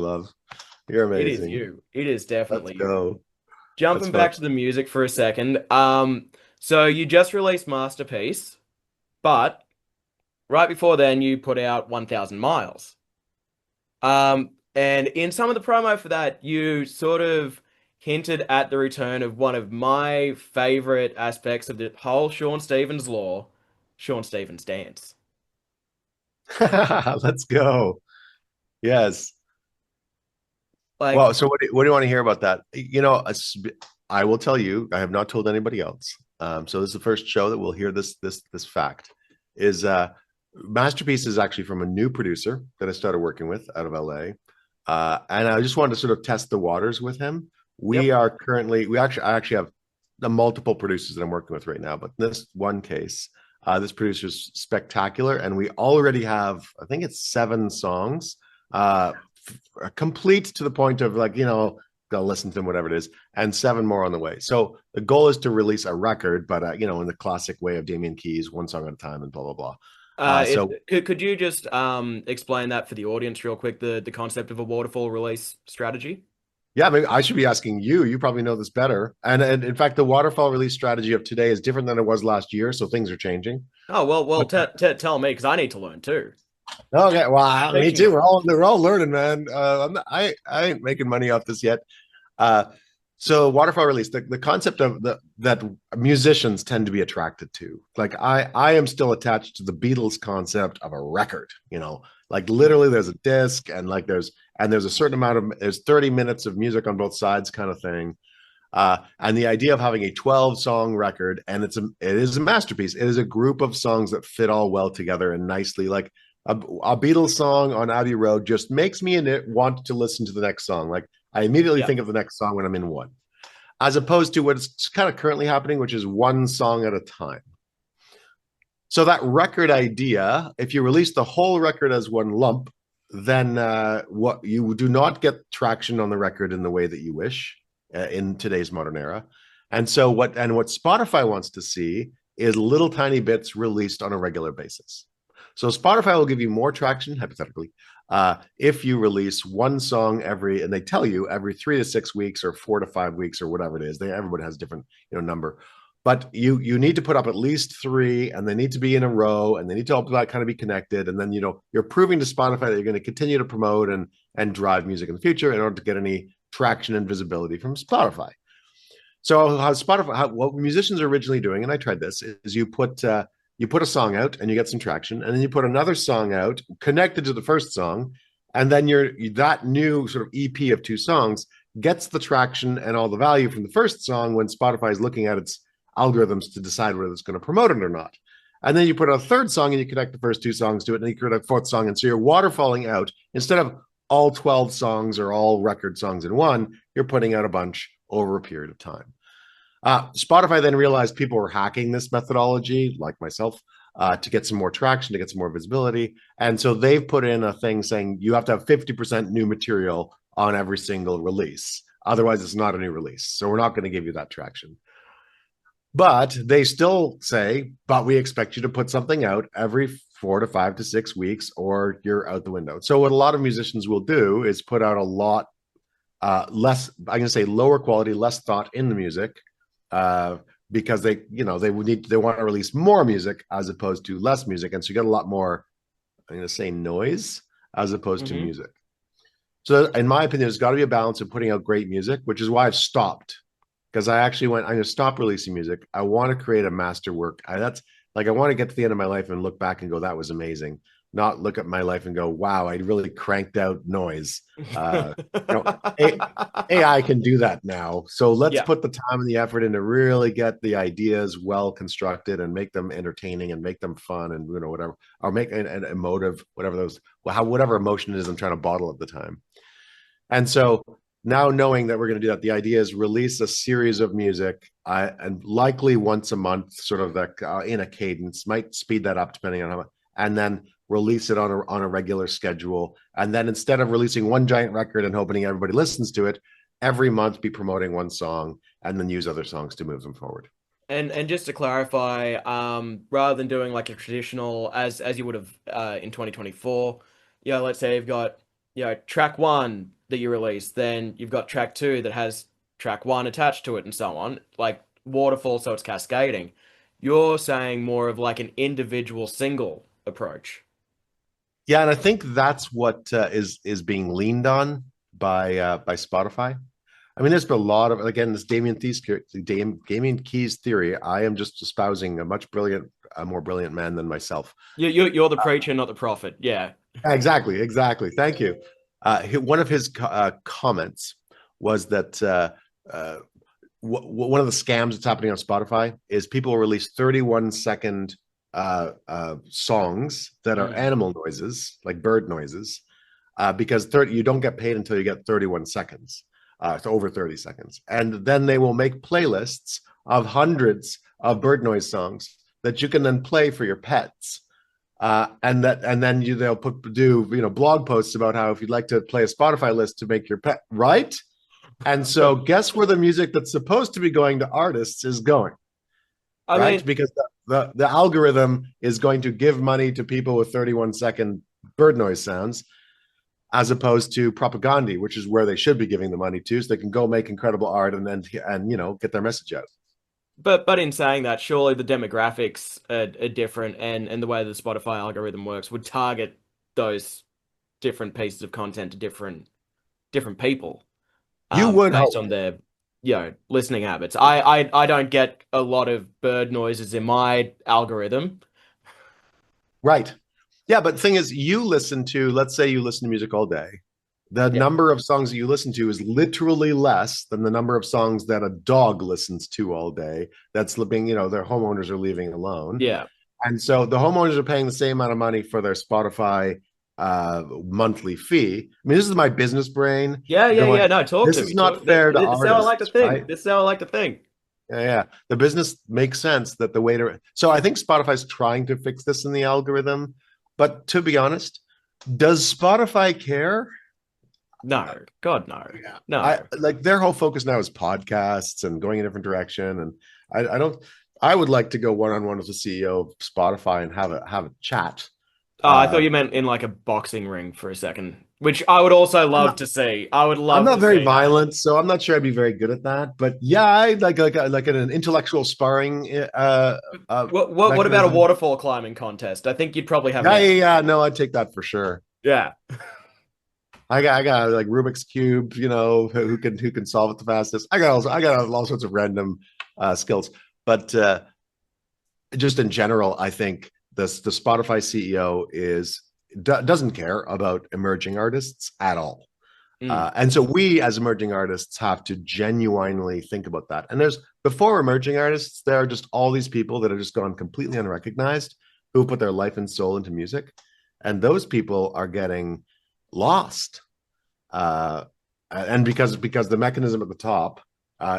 love. You're It is amazing. you. It is Let's definitely you. go. That's Jumping fun. back to the music for a second. So you just released Masterpiece, but right before then you put out 1000 Miles. And in some of the promo for that, you sort of hinted at the return of one of my favorite aspects of the whole Sean Stevens lore, Sean Stevens dance. Let's go. Yes. Well, Like, so what do you want to hear about that? I will tell you, I have not told anybody else. So this is the first show that we'll hear this fact. Is Masterpiece is actually from a new producer that I started working with out of LA. And I just wanted to sort of test the waters with him. yep. I actually have the multiple producers that I'm working with right now, but in this one case, this producer's spectacular, and we already have, I think it's 7 songs, complete to the point of like, they'll listen to them, whatever it is, and 7 more on the way. So the goal is to release a record, but in the classic way of Damien Keys, one song at a time, and blah blah blah. So Could you just explain that for the audience real quick, the concept of a waterfall release strategy? yeah, maybe I should be asking you. You probably know this better. And in fact, the waterfall release strategy of today is different than it was last year, so things are changing. Oh, well, But t tell me because I need to learn too. okay, well, me Teach me. too. We're all learning, man. I ain't making money off this yet. Uh, so waterfall release, the concept of that musicians tend to be attracted to. Like I am still attached to the Beatles concept of a record. Like literally there's a disc and like there's a certain amount of there's 30 minutes of music on both sides kind of thing. And the idea of having a 12-song record, and it is a masterpiece. It is a group of songs that fit all well together and nicely. Like a Beatles song on Abbey Road just makes me in it want to listen to the next song. Like I immediately Yeah. think of the next song when I'm in one, as opposed to what's kind of currently happening, which is one song at a time. So that record idea, if you release the whole record as one lump, then what you do not get traction on the record in the way that you wish in today's modern era. And what Spotify wants to see is little tiny bits released on a regular basis. So Spotify will give you more traction, hypothetically, if you release one song and they tell you every 3 to 6 weeks or 4 to 5 weeks or whatever it is. Everybody has a different number, but you need to put up at least 3, and they need to be in a row, and they need to all kind of be connected, and then you're proving to Spotify that you're going to continue to promote and drive music in the future in order to get any traction and visibility from Spotify. So what musicians are originally doing, and I tried this, is you put a song out and you get some traction, and then you put another song out connected to the first song, and then that new sort of EP of 2 songs gets the traction and all the value from the first song when Spotify is looking at its algorithms to decide whether it's going to promote it or not. And then you put a third song and you connect the first 2 songs to it, and then you create a fourth song, and so you're waterfalling out instead of all 12 songs or all record songs in one. You're putting out a bunch over a period of time. Spotify then realized people were hacking this methodology, like myself, to get some more traction, to get some more visibility. And so they've put in a thing saying you have to have 50% new material on every single release. Otherwise, it's not a new release. So we're not going to give you that traction. But they still say, but we expect you to put something out every 4 to 5 to 6 weeks, or you're out the window. So what a lot of musicians will do is put out a lot less, I'm going to say lower quality, less thought in the music, uh, because they want to release more music as opposed to less music, and so you get a lot more, I'm going to say, noise as opposed to Hmm. music. So in my opinion, there's got to be a balance of putting out great music, which is why I've stopped, because I actually I'm going to stop releasing music. I want to create a masterwork. That's like I want to get to the end of my life and look back and go, that was amazing. Not look at my life and go, wow, I really cranked out noise. Uh, you know, A- AI can do that now. So let's Yeah. put the time and the effort in to really get the ideas well constructed and make them entertaining and make them fun and whatever, or make an emotive, whatever whatever emotion it is I'm trying to bottle at the time. And so now knowing that we're going to do that, the idea is release a series of music, and likely once a month, sort of in a cadence. Might speed that up depending on how much, and then release it on a regular schedule. And then instead of releasing one giant record and hoping everybody listens to it, every month be promoting one song and then use other songs to move them forward. And just to clarify, rather than doing like a traditional as you would have in 2024, yeah, let's say you've got track one that you release, then you've got track two that has track one attached to it and so on, like Waterfall, so it's cascading. You're saying more of like an individual single approach. Yeah, and I think that's what is being leaned on by Spotify. I mean, there's been a lot of, again, this Damien Keys theory. I am just espousing a more brilliant man than myself. You're the preacher, not the prophet. Yeah. Exactly, exactly. Thank you. One of his comments was that one of the scams that's happening on Spotify is people release 31-second songs that are Mm. animal noises, like bird noises, because 30, you don't get paid until you get 31 seconds. It's over 30 seconds. And then they will make playlists of hundreds of bird noise songs that you can then play for your pets. And then they'll do blog posts about how if you'd like to play a Spotify list to make your pet right. And so guess where the music that's supposed to be going to artists is going, I right? mean, Because the algorithm is going to give money to people with 31-second bird noise sounds as opposed to propaganda, which is where they should be giving the money to, so they can go make incredible art and get their message out. but in saying that, surely the demographics are different, and the way the Spotify algorithm works would target those different pieces of content to different people, You would based hope. on their listening habits. I don't get a lot of bird noises in my algorithm. Right. Yeah, but the thing is, let's say you listen to music all day. The Yeah, number of songs that you listen to is literally less than the number of songs that a dog listens to all day. That's living, their homeowners are leaving alone. yeah, And so the homeowners are paying the same amount of money for their Spotify monthly fee. I mean, this is my business brain yeah. going, No, talk this to is me. not fair to This is how I like to artists, think. right? This is how I like to think. Yeah, yeah. The business makes sense that the way to. So I think Spotify's trying to fix this in the algorithm. But to be honest, does Spotify care? No, God, no, Yeah. I no. like their whole focus now is podcasts and going a different direction. And I don't I would like to go one-on-one with the CEO of Spotify and have a chat. Oh, I thought Uh you meant in like a boxing ring for a second, which I would also I'm love not to see. I would I'm love not to very see that. violent, so I'm not sure I'd be very good at that. But yeah, I like an intellectual sparring What about a mechanism. waterfall climbing contest? I think you'd probably have an Yeah, yeah, edge. yeah. No, I'd take that for sure. Yeah. I got like Rubik's cube, who can solve it the fastest. I got all sorts of random skills, but just in general, I think the Spotify CEO doesn't care about emerging artists at all. Mm. And so we as emerging artists have to genuinely think about that. And before emerging artists, there are just all these people that have just gone completely unrecognized who put their life and soul into music. And those people are getting lost. And because the mechanism at the top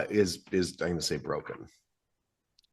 is I'm going to say broken.